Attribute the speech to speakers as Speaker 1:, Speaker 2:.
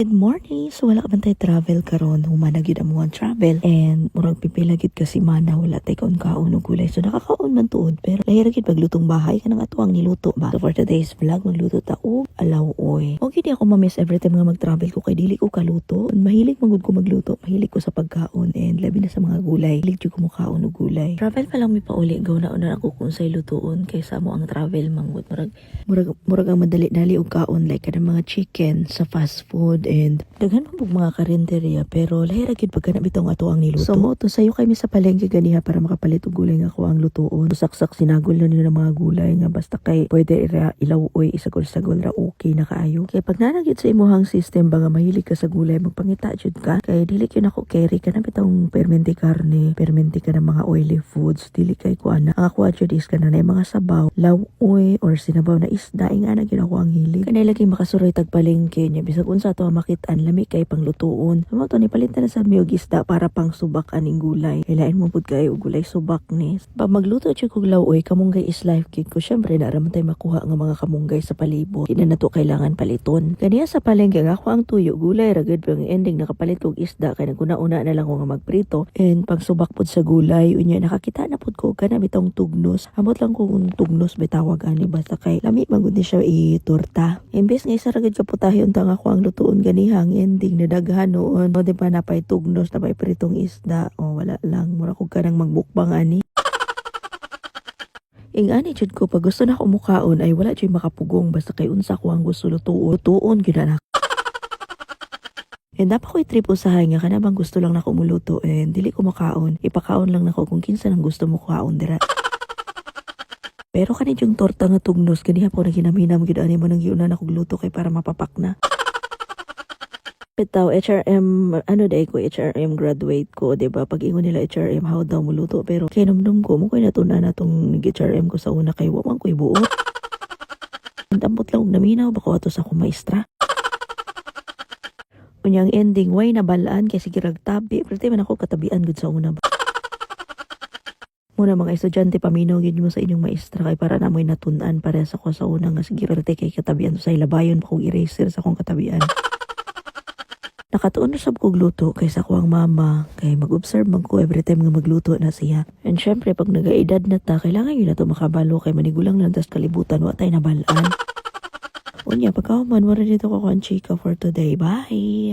Speaker 1: Good morning! So wala ka man tayo travel karon, humana gyud amo ang travel and murag pipila gyud kasi mana wala tay kaon og gulay. So nakakaon man tuod pero lahira gyud paglutong bahay kanang atuang niluto ba. So for today's vlog magluto ta og alaw-oy. Okay di ako ma-miss every time nga mag-travel ko kay dili ko kaluto. Mahilig magud ko magluto, mahilig ko sa pagkaon and labi na sa mga gulay. Mahilig jud ko mukaon og gulay. Travel pa lang mi pauli gaw na ako kung say lutoon kaysa mo ang travel manggod murag ang madali-dali og kaon like kanang mga chicken sa fast food and daghan man pug mga karinderya pero lahira gyud pagka nabitaw ato ang niluto. So mo to sayo kay mi sa palengke ganiha para makapalit og gulay nga ako ang lutoon. Saksak sinagol na nila mga gulay nga basta kay pwede ilaw-oy isagol-sagol ra okay na kaayo. Kay pag nanagit sa imuhang system ba nga mahilig ka sa gulay magpangita jud ka kay dili gyud ako carry ka na bitong permente karne, permente ka ng mga oily foods, dili kay kuana. Ang ako jud is kana na mga sabaw, law-oy or sinabaw na isda nga na gyud ako ang hilig. Kanay lagi makasuroy tag palengke nya bisag unsa to makit-an lami kay panglutuon. Sumo to ni palitan na sa miyog isda para pang subak aning gulay. Kailain mo pud kay og gulay subak ni. Pag magluto jud kog law-oy, kamunggay is life gig ko. Syempre na raman tay makuha nga mga kamunggay sa palibot. Di na nato kailangan paliton. Kaniya sa palengke nga ako ang tuyo gulay ra gud ang ending nakapalit og isda kay naguna-una na lang ko nga magprito and pang subak pud sa gulay unya nakakita na pud ko kana bitong tugnos. Amot lang ko kung tugnos bitawag ani basta kay lami magud ni siya iturta. Imbes nga isa ra gud ka putahe unta nga ako ang lutuon ganihang ending na daghan noon. O di ba napay tugnos, napay pritong isda. O wala lang, mura ko ka nang magbukbang ani. Ingani jud ko pag gusto na ko mukaon ay wala jud makapugong basta kay unsa ko ang gusto lutuon. Lutuon gyud na. And dapat ko'y trip usahay nga kana bang gusto lang na ko muluto and dili ko makaon. Ipakaon lang nako kung kinsa nang gusto mo kaon dira. Pero kanid yung torta nga tugnos ganiha po na ginaminam gyud ani mo nang giuna na kog luto kay para mapapak na. Bitaw HRM ko HRM graduate ko, 'di ba? Pag ingon nila HRM how daw muluto pero kinumdum ko mo koy natuna na tong HRM ko sa una kay wa man koy buot. Dampot lang og naminaw bako ato sa akong maestra. Unyang ending way nabalaan kay sige ragtabi, pero man ako katabian gud sa una. Muna mga estudyante paminaw gyud mo sa inyong maestra kay para namoy natun-an para sa ko sa una nga sige kay katabian sa ilabayon pa kog eraser sa akong katabian. Nakatuon na sab kog luto kaysa ko ang mama kay mag-observe man ko every time nga magluto na siya. And syempre pag nagaedad na ta kailangan yun na to makabalo kay manigulang lang tas kalibutan wa tay nabalaan. Unya pagkahuman mo rin dito ko ang chika for today. Bye!